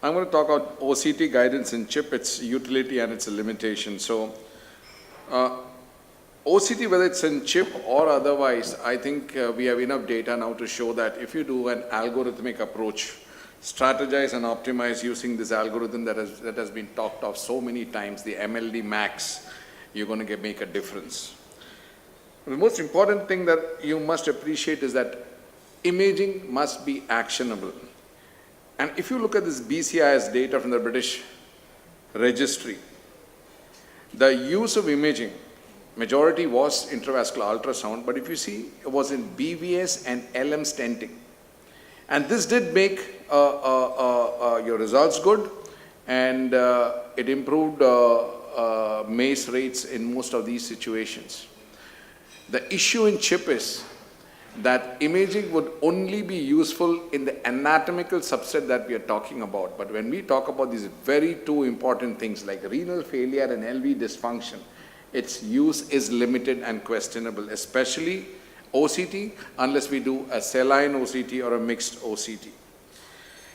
I'm going to talk about OCT guidance in chip, its utility and its limitation. So, OCT, whether it's in chip or otherwise, I think we have enough data now to show that if you do an algorithmic approach, strategize and optimize using this algorithm that has been talked of so many times, the MLD max, you're going to make a difference. The most important thing that you must appreciate is that imaging must be actionable. And if you look at this BCIS data from the British registry, the use of imaging, majority was intravascular ultrasound, but if you see, it was in BVS and LM stenting. And this did make your results good, and it improved MACE rates in most of these situations. The issue in chip is that imaging would only be useful in the anatomical subset that we are talking about. But when we talk about these very two important things like renal failure and LV dysfunction, its use is limited and questionable, especially OCT, unless we do a saline OCT or a mixed OCT.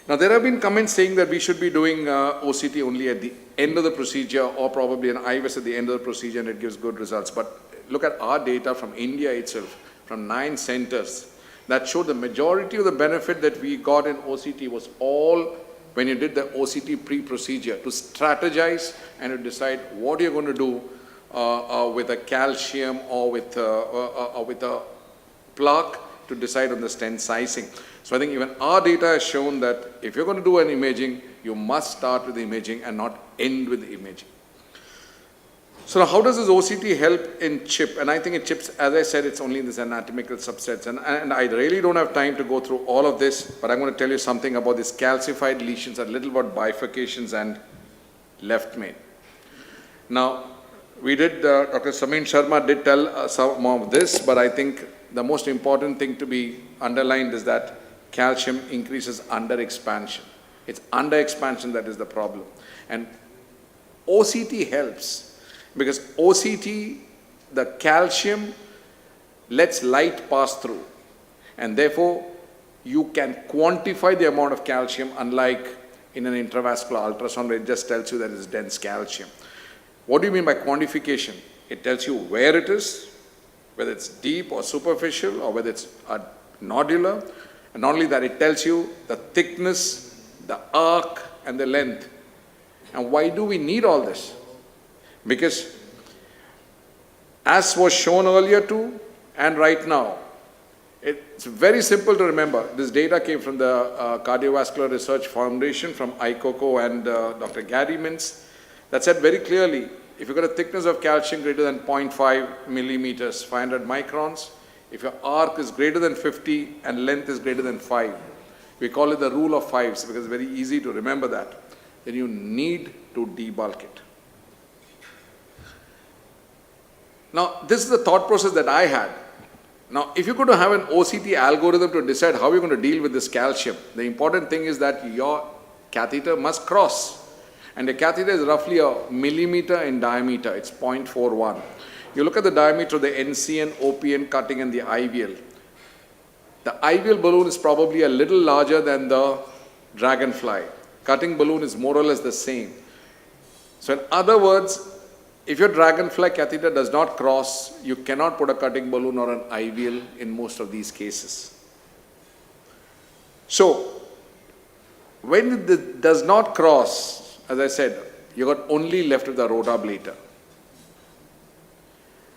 Now, there have been comments saying that we should be doing OCT only at the end of the procedure, or probably an IVS at the end of the procedure, and it gives good results. But look at our data from India itself, from 9 centers, that showed the majority of the benefit that we got in OCT was all when you did the OCT pre-procedure, to strategize and to decide what you're going to do with a calcium or with a plaque, to decide on the stent sizing. So I think even our data has shown that if you're going to do an imaging, you must start with the imaging and not end with the imaging. So now how does this OCT help in chip? And I think in chips, as I said, it's only in this anatomical subsets. And I really don't have time to go through all of this, but I'm going to tell you something about these calcified lesions, a little about bifurcations and left main. Now, we did, Dr. Samin Sharma did tell some of this, but I think the most important thing to be underlined is that calcium increases under expansion. It's under expansion that is the problem. And OCT helps. Because OCT, the calcium lets light pass through, and therefore you can quantify the amount of calcium, unlike in an intravascular ultrasound where it just tells you that it's dense calcium. What do you mean by quantification? It tells you where it is, whether it's deep or superficial, or whether it's nodular. And not only that, it tells you the thickness, the arc, and the length. And why do we need all this? Because as was shown earlier too, and right now, it's very simple to remember. This data came from the Cardiovascular Research Foundation, from ICOCO and Dr. Gary Mintz, that said very clearly, if you've got a thickness of calcium greater than 0.5 millimeters, 500 microns, if your arc is greater than 50 and length is greater than 5, we call it the rule of fives because it's very easy to remember that, then you need to debulk it. Now, this is the thought process that I had. Now, if you're going to have an OCT algorithm to decide how you're going to deal with this calcium, the important thing is that your catheter must cross. And the catheter is roughly a millimeter in diameter. It's 0.41. You look at the diameter of the NCN, OPN cutting and the IVL. The IVL balloon is probably a little larger than the dragonfly. Cutting balloon is more or less the same. So in other words, if your dragonfly catheter does not cross, you cannot put a cutting balloon or an IVL in most of these cases. So, when it does not cross, as I said, you got only left with the rotablator.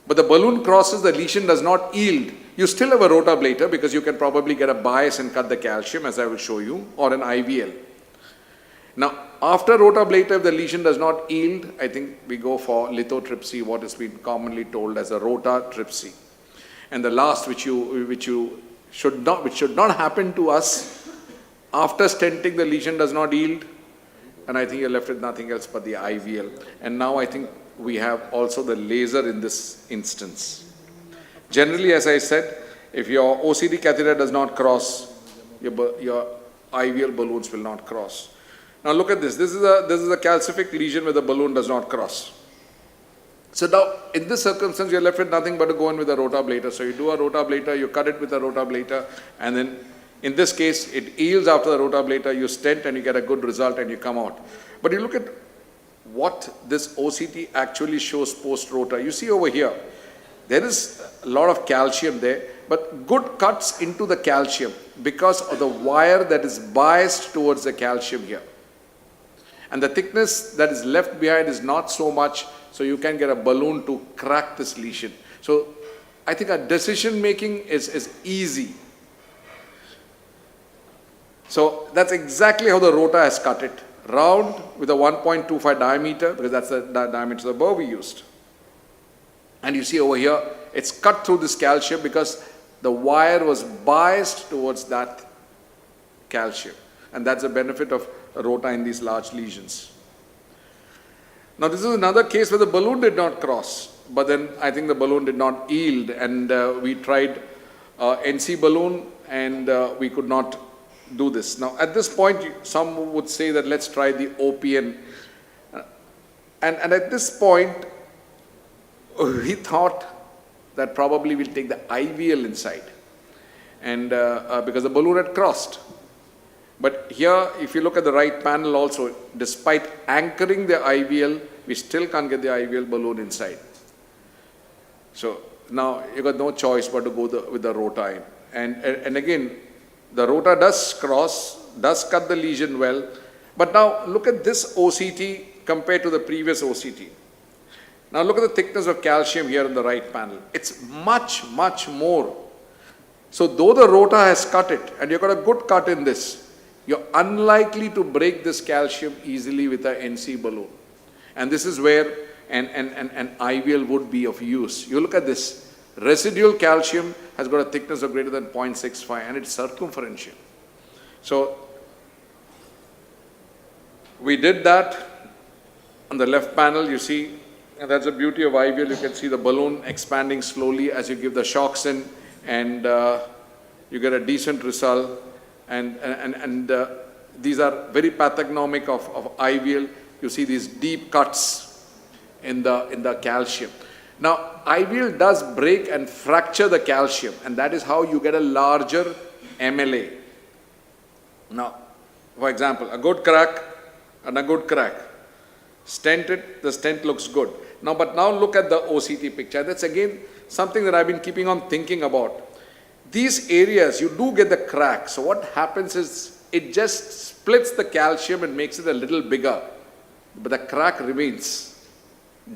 But the balloon crosses, the lesion does not yield. You still have a rotablator because you can probably get a bias and cut the calcium, as I will show you, or an IVL. Now, after rotablator, if the lesion does not yield, I think we go for lithotripsy, what has been commonly told as a rotatripsy. And the last, which should not happen to us, after stenting the lesion does not yield, and I think you're left with nothing else but the IVL. And now I think we have also the laser in this instance. Generally, as I said, if your OCT catheter does not cross, your IVL balloons will not cross. Now look at this. This is a calcific lesion where the balloon does not cross. So now, in this circumstance, you're left with nothing but to go in with a rotablator. So you do a rotablator, you cut it with a rotablator, and then In this case, it heals after the rotablator, you stent and you get a good result and you come out. But you look at what this OCT actually shows post-rota. You see over here, there is a lot of calcium there, but good cuts into the calcium because of the wire that is biased towards the calcium here. And the thickness that is left behind is not so much, so you can get a balloon to crack this lesion. So I think our decision making is easy. So that's exactly how the rota has cut it. Round with a 1.25 diameter, because that's the diameter of the burr we used. And you see over here, it's cut through this calcium because the wire was biased towards that calcium. And that's the benefit of a rota in these large lesions. Now this is another case where the balloon did not cross, but then I think the balloon did not yield, and we tried NC balloon and we could not do this. Now at this point, some would say that let's try the OPN. And at this point, we thought that probably we'll take the IVL inside, and because the balloon had crossed. But here, if you look at the right panel also, despite anchoring the IVL, we still can't get the IVL balloon inside. So now you got no choice but to go with the rota in. And again, the rota does cross, does cut the lesion well. But now look at this OCT compared to the previous OCT. Now look at the thickness of calcium here in the right panel. It's much, much more. So though the rota has cut it, and you've got a good cut in this, you're unlikely to break this calcium easily with an NC balloon. And this is where an IVL would be of use. You look at this. Residual calcium has got a thickness of greater than 0.65 and it's circumferential. So we did that. On the left panel, you see, and that's the beauty of IVL. You can see the balloon expanding slowly as you give the shocks in, and you get a decent result. And these are very pathognomic of IVL. You see these deep cuts in the calcium. Now, IVL does break and fracture the calcium, and that is how you get a larger MLA. Now, for example, a good crack and a good crack. Stent it, the stent looks good. Now, but now look at the OCT picture. That's again something that I've been keeping on thinking about. These areas, you do get the crack. So what happens is, it just splits the calcium and makes it a little bigger. But the crack remains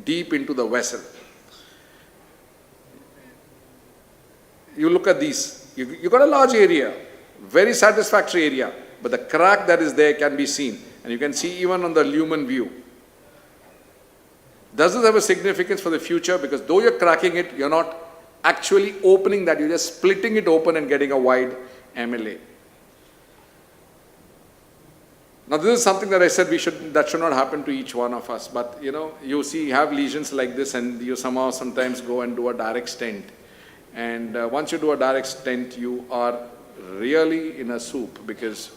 deep into the vessel. You look at these, you got a large area, very satisfactory area, but the crack that is there can be seen, and you can see even on the lumen view. Does this have a significance for the future? Because though you're cracking it, you're not actually opening that, you're just splitting it open and getting a wide MLA. Now this is something that I said that should not happen to each one of us, but you see, you have lesions like this and you somehow sometimes go and do a direct stent. And once you do a direct stent, you are really in a soup, because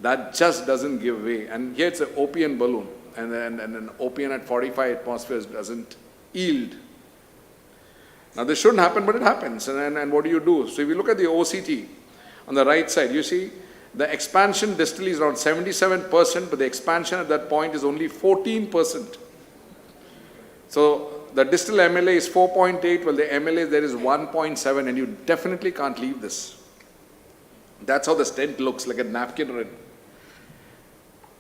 that just doesn't give way. And here it's an OPN balloon, and an OPN at 45 atmospheres doesn't yield. Now this shouldn't happen, but it happens. And what do you do? So if you look at the OCT on the right side, you see the expansion distally is around 77%, but the expansion at that point is only 14%. So the distal MLA is 4.8, while the MLA there is 1.7, and you definitely can't leave this. That's how the stent looks, like a napkin ring.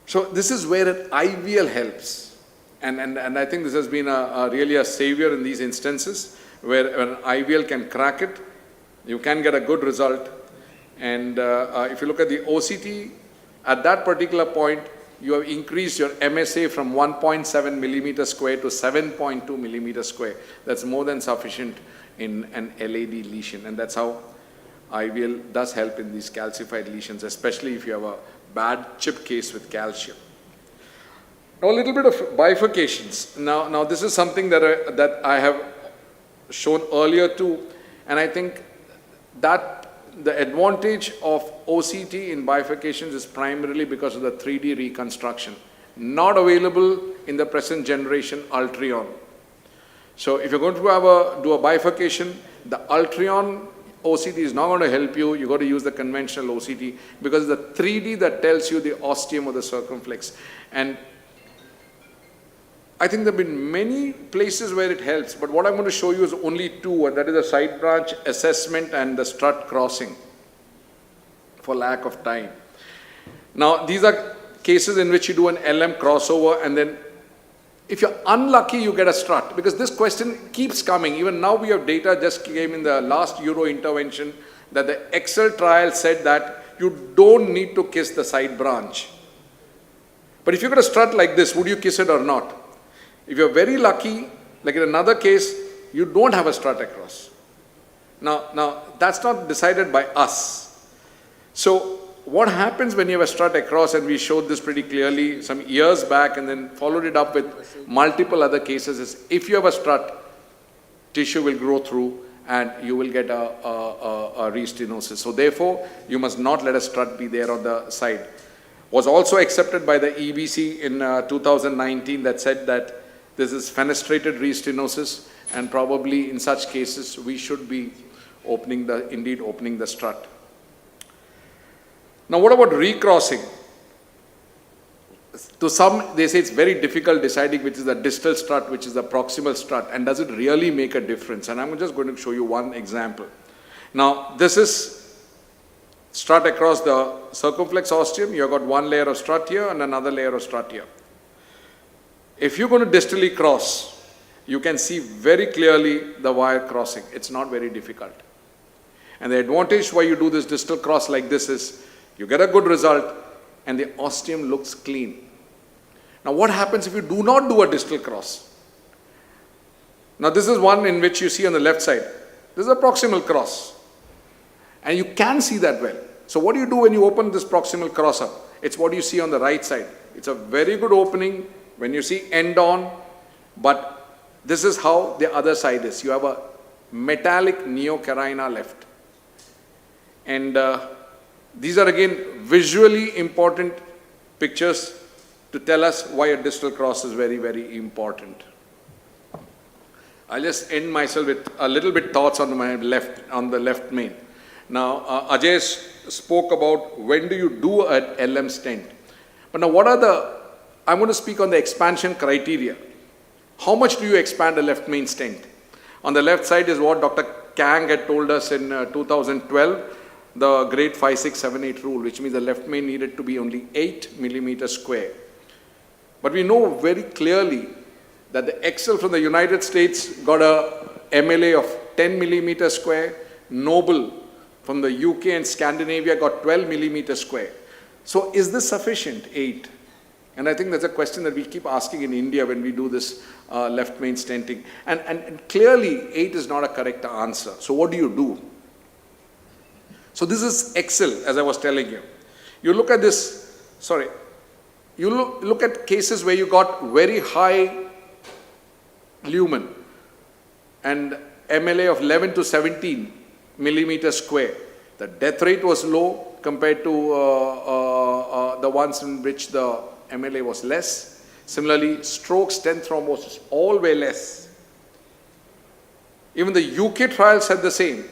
So this is where an IVL helps. And I think this has been really a savior in these instances, where an IVL can crack it, you can get a good result. And if you look at the OCT, at that particular point, you have increased your MSA from 1.7 millimeter square to 7.2 millimeter square. That's more than sufficient in an LAD lesion, and that's how IVL does help in these calcified lesions, especially if you have a bad chip case with calcium. Now a little bit of bifurcations. Now this is something that I have shown earlier too, and I think that the advantage of OCT in bifurcations is primarily because of the 3D reconstruction, not available in the present generation Ultreon. So if you're going to do a bifurcation, the Ultreon OCT is not going to help you. You got to use the conventional OCT because it's the 3D that tells you the ostium or the circumflex. And I think there have been many places where it helps, but what I'm going to show you is only two, and that is the side branch assessment and the strut crossing, for lack of time. Now, these are cases in which you do an LM crossover, and then if you're unlucky, you get a strut, because this question keeps coming. Even now we have data, just came in the last Euro intervention, that the Excel trial said that you don't need to kiss the side branch. But if you get a strut like this, would you kiss it or not? If you're very lucky, like in another case, you don't have a strut across. Now that's not decided by us. So what happens when you have a strut across, and we showed this pretty clearly some years back and then followed it up with multiple other cases, is if you have a strut, tissue will grow through and you will get a restenosis. So therefore, you must not let a strut be there on the side. Was also accepted by the EBC in 2019 that said that this is fenestrated restenosis, and probably in such cases we should be opening the strut. Now what about recrossing? To some, they say it's very difficult deciding which is the distal strut, which is the proximal strut, and does it really make a difference? And I'm just going to show you one example. Now this is strut across the circumflex ostium. You've got one layer of strut here and another layer of strut here. If you're going to distally cross, you can see very clearly the wire crossing. It's not very difficult. And the advantage why you do this distal cross like this is you get a good result and the ostium looks clean. Now what happens if you do not do a distal cross? Now this is one in which you see on the left side. This is a proximal cross. And you can see that well. So what do you do when you open this proximal cross up? It's what you see on the right side. It's a very good opening when you see end on, but this is how the other side is. You have a metallic neocarina left. And these are again visually important pictures to tell us why a distal cross is very, very important. I'll just end myself with a little bit thoughts on the left main. Now, Ajay spoke about when do you do an LM stent. But now I'm going to speak on the expansion criteria. How much do you expand a left main stent? On the left side is what Dr. Kang had told us in 2012, the grade 5, 6, 7, 8 rule, which means the left main needed to be only 8 millimeters square. But we know very clearly that the Excel from the United States got a MLA of 10 millimeters square. Noble from the UK and Scandinavia got 12 millimeters square. So is this sufficient, 8? And I think that's a question that we keep asking in India when we do this left main stenting. And clearly 8 is not a correct answer. So what do you do? So this is Excel, as I was telling you. You look at this, you look at cases where you got very high lumen and MLA of 11 to 17 millimeters square. The death rate was low compared to the ones in which the MLA was less. Similarly, stroke stent thrombosis, all way less. Even the UK trial said the same.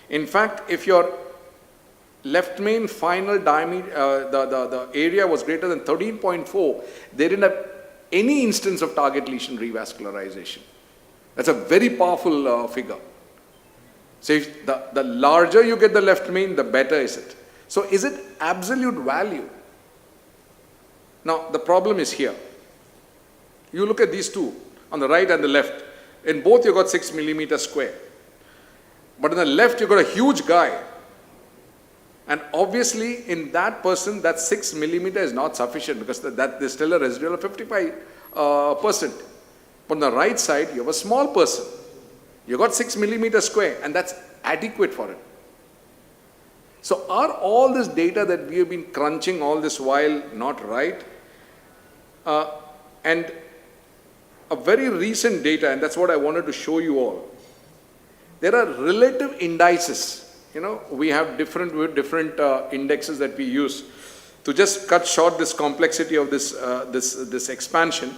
In fact, if your left main final diameter, the area was greater than 13.4, they didn't have any instance of target lesion revascularization. That's a very powerful figure. So if the larger you get the left main, the better is it. So is it absolute value? Now the problem is here. You look at these two, on the right and the left. In both you got 6 millimeters square. But in the left you got a huge guy. And obviously in that person, that 6 millimeter is not sufficient because there's still a residual of 55%. But on the right side, you have a small person. You got 6 millimeters square and that's adequate for it. So are all this data that we have been crunching all this while not right? And a very recent data, and that's what I wanted to show you all. There are relative indices. You know, we have different indexes that we use to just cut short this complexity of this expansion.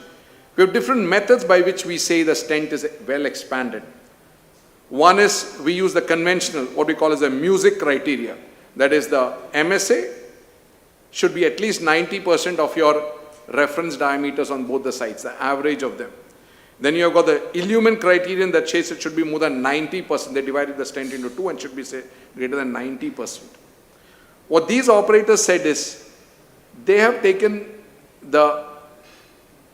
We have different methods by which we say the stent is well expanded. One is we use the conventional, what we call as a music criteria. That is the MSA should be at least 90% of your reference diameters on both the sides, the average of them. Then you have got the Illumin criterion that says it should be more than 90%. They divided the stent into two and should be, say, greater than 90%. What these operators said is, they have taken the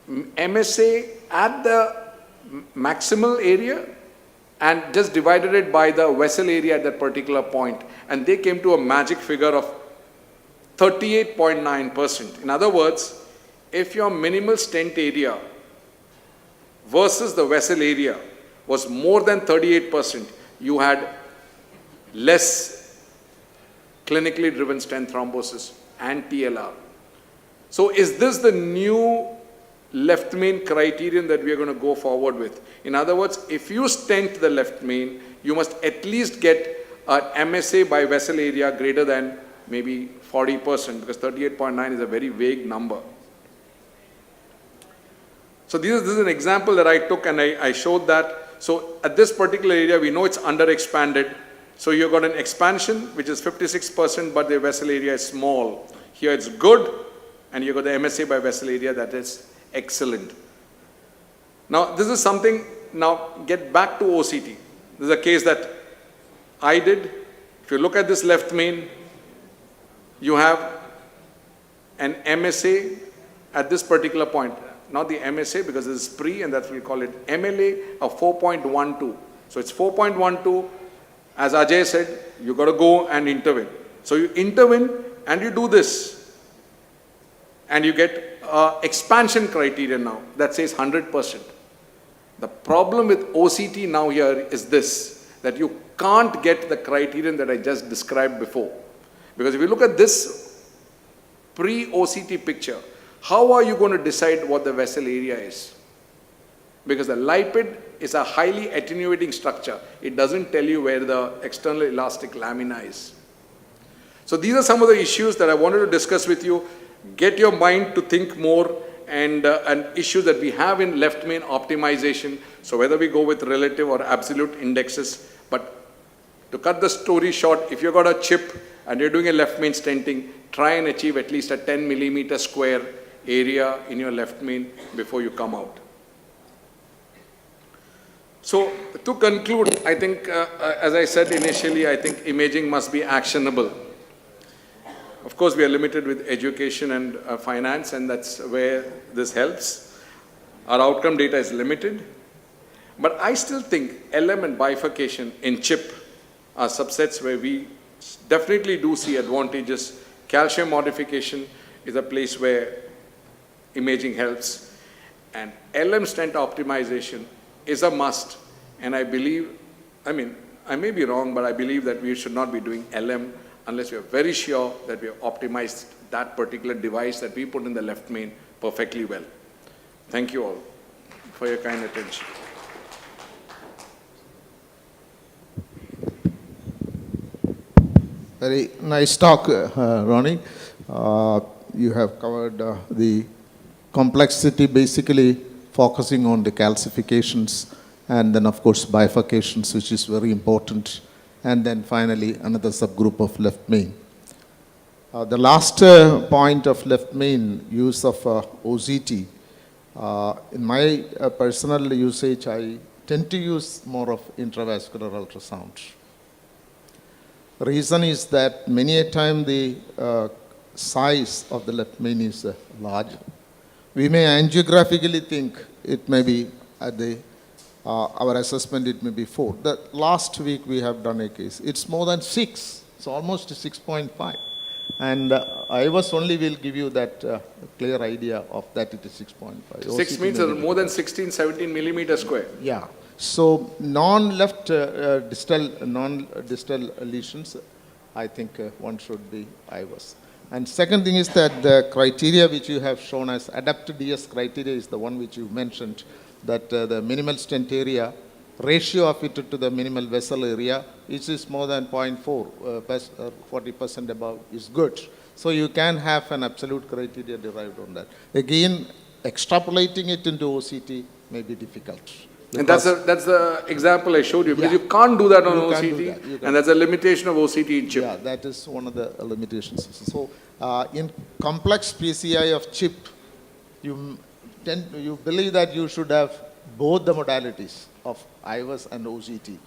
MSA at the maximal area and just divided it by the vessel area at that particular point. And they came to a magic figure of 38.9%. In other words, if your minimal stent area versus the vessel area was more than 38%, you had less clinically driven stent thrombosis and TLR. So is this the new left main criterion that we are going to go forward with? In other words, if you stent the left main, you must at least get an MSA by vessel area greater than maybe 40%, because 38.9 is a very vague number. So this is an example that I took and I showed that. So at this particular area, we know it's under expanded. So you've got an expansion, which is 56%, but the vessel area is small. Here it's good, and you've got the MSA by vessel area that is excellent. Now, this is something, now get back to OCT. This is a case that I did. If you look at this left main, you have an MSA at this particular point. Not the MSA, because this is pre, and that we call it MLA of 4.12. So it's 4.12. As Ajay said, you got to go and intervene. So you intervene and you do this, and you get expansion criteria now that says 100%. The problem with OCT now here is this, that you can't get the criterion that I just described before. Because if you look at this pre-OCT picture, how are you going to decide what the vessel area is? Because the lipid is a highly attenuating structure. It doesn't tell you where the external elastic lamina is. So these are some of the issues that I wanted to discuss with you. Get your mind to think more, and issues that we have in left main optimization. So whether we go with relative or absolute indexes. But to cut the story short, if you've got a chip and you're doing a left main stenting, try and achieve at least a 10 millimeter square area in your left main before you come out. So to conclude, I think, as I said initially, I think imaging must be actionable. Of course, we are limited with education and finance, and that's where this helps. Our outcome data is limited. But I still think LM and bifurcation in chip are subsets where we definitely do see advantages. Calcium modification is a place where imaging helps. And LM stent optimization is a must. And I believe, I mean, I may be wrong, but I believe that we should not be doing LM unless we are very sure that we have optimized that particular device that we put in the left main perfectly well. Thank you all for your kind attention. Very nice talk, Ronnie. You have covered the complexity, basically focusing on the calcifications, and then of course bifurcations, which is very important, and then finally another subgroup of left main. The last point of left main, use of OCT. In my personal usage, I tend to use more of intravascular ultrasound. Reason is that many a time the size of the left main is large. We may angiographically think it may be at the our assessment it may be 4. The last week we have done a case. It's more than 6. It's almost 6.5. And I was only will give you that clear idea of that it is 6.5. 6 means more than 16, 17 millimeter square. Yeah. So non-left distal lesions, I think one should be IVUS. And second thing is that the criteria which you have shown as adapted DS criteria is the one which you mentioned, that the minimal stent area, ratio of it to the minimal vessel area, which is more than 0.4, 40% above is good. So you can have an absolute criteria derived on that. Again, extrapolating it into OCT may be difficult. And that's the example I showed you, because Yeah. you can't do that on You can't do OCT, that. You can't. and that's a limitation of OCT in chip. Yeah, that is one of the limitations. So, in complex PCI of chip, you you believe that you should have both the modalities of IVUS and OCT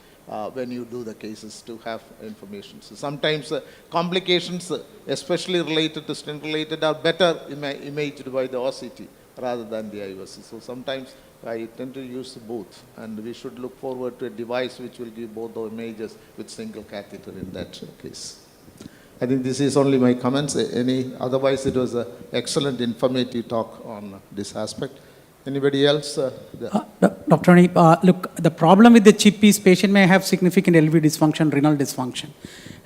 when you do the cases to have information. So sometimes complications, especially related to stent related, are better imaged by the OCT rather than the IVUS. So sometimes I tend to use both, and we should look forward to a device which will give both the images with single catheter in that case. I think this is only my comments. Otherwise, it was an excellent informative talk on this aspect. Anybody else? Dr. Rony, look, the problem with the chip is patient may have significant LV dysfunction, renal dysfunction.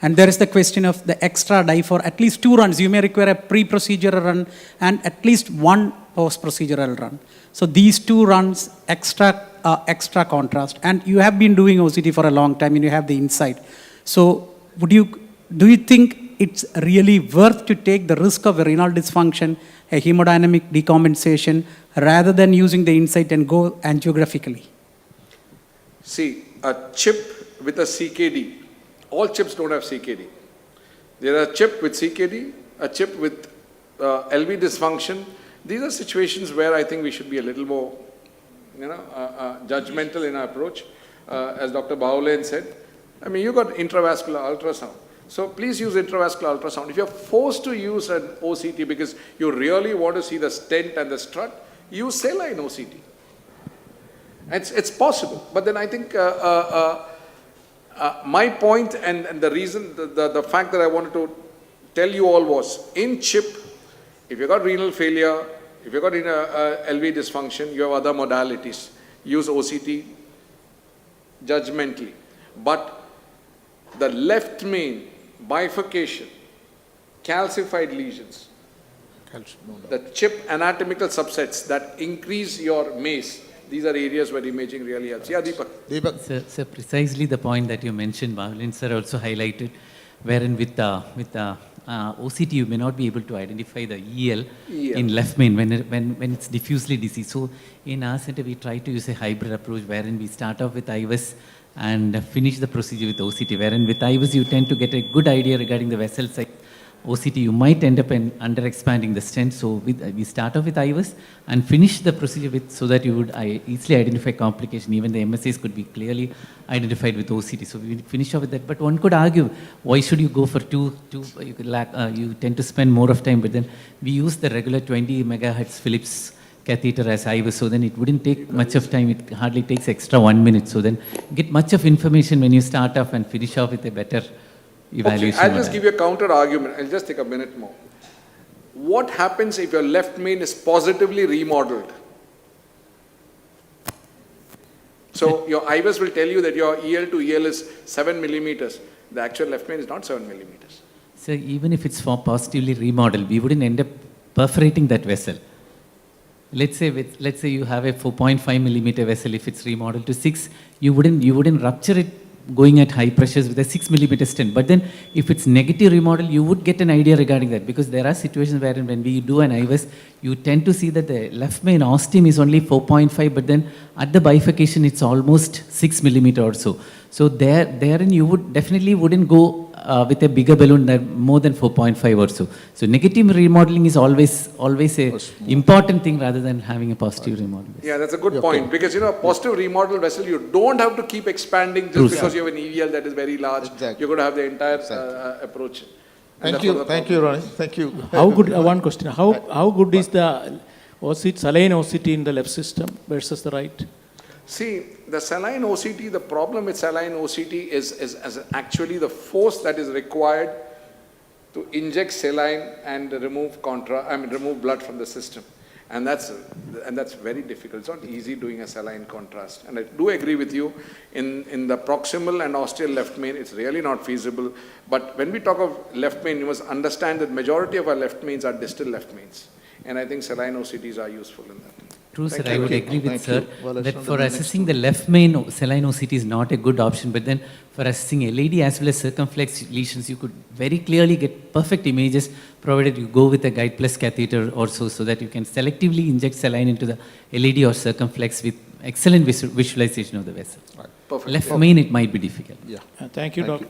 And there is the question of the extra dye for at least 2 runs. You may require a pre-procedural run and at least 1 post-procedural run. So these 2 runs, extra contrast. And you have been doing OCT for a long time and you have the insight. So do you think it's really worth to take the risk of a renal dysfunction, a hemodynamic decompensation, rather than using the insight and go angiographically? See, a chip with a CKD, all chips don't have CKD. There are a chip with CKD, a chip with LV dysfunction. These are situations where I think we should be a little more, judgmental in our approach. As Dr. Baulain said, I mean, you got intravascular ultrasound. So please use intravascular ultrasound. If you're forced to use an OCT because you really want to see the stent and the strut, use saline OCT. It's possible. But then I think my point and the reason, the fact that I wanted to tell you all was, in chip, if you've got renal failure, if you've got LV dysfunction, you have other modalities. Use OCT judgmentally. But the left main, bifurcation, calcified lesions, the chip anatomical subsets that increase your MACE, these are areas where imaging really helps. Yeah, Deepak. Sir, precisely the point that you mentioned, Baulain sir also highlighted, wherein with OCT you may not be able to identify the EL in left main when it's diffusely diseased. So in our center we try to use a hybrid approach wherein we start off with IVUS and finish the procedure with OCT, wherein with IVUS you tend to get a good idea regarding the vessel size. OCT you might end up under expanding the stent, so we start off with IVUS and finish the procedure with, so that you would easily identify complication. Even the MSAs could be clearly identified with OCT. So we finish off with that. But one could argue, why should you go for you tend to spend more of time, but then we use the regular 20 megahertz Phillips catheter as IVUS, so then it wouldn't take much of time. It hardly takes extra 1 minute. So then you get much of information when you start off and finish off with a better evaluation. Okay, I'll just give you a counter argument. I'll just take a minute more. What happens if your left main is positively remodeled? So your IVUS will tell you that your EL to EL is 7 millimeters. The actual left main is not 7 millimeters. So even if it's for positively remodeled, we wouldn't end up perforating that vessel. Let's say you have a 4.5 millimeter vessel. If it's remodeled to 6, you wouldn't rupture it going at high pressures with a 6 millimeter stent. But then if it's negative remodel, you would get an idea regarding that, because there are situations wherein when we do an IVUS, you tend to see that the left main ostium is only 4.5, but then at the bifurcation it's almost 6 millimeter or so. So therein you wouldn't go with a bigger balloon than more than 4.5 or so. So negative remodeling is always a important thing rather than having a positive remodel. Yeah, that's a good point, because a positive remodel vessel, you don't have to keep expanding just because you have an EVL that is very large. Exactly. You're going to have the entire approach. Thank you, Ronny. Thank you. How good? One question: How good is the saline OCT in the left system versus the right? See, the saline OCT, the problem with saline OCT is actually the force that is required to inject saline and remove blood from the system. And that's very difficult. It's not easy doing a saline contrast. And I do agree with you, in the proximal and ostial left main, it's really not feasible. But when we talk of left main, you must understand that majority of our left mains are distal left mains. And I think saline OCTs are useful in that. True, sir. I would agree with sir that for assessing the left main, saline OCT is not a good option. But then for assessing LAD as well as circumflex lesions, you could very clearly get perfect images, provided you go with a guide plus catheter or so that you can selectively inject saline into the LAD or circumflex with excellent visualization of the vessel. Perfect. Left main, it might be difficult. Yeah. Thank you, Thank Dr.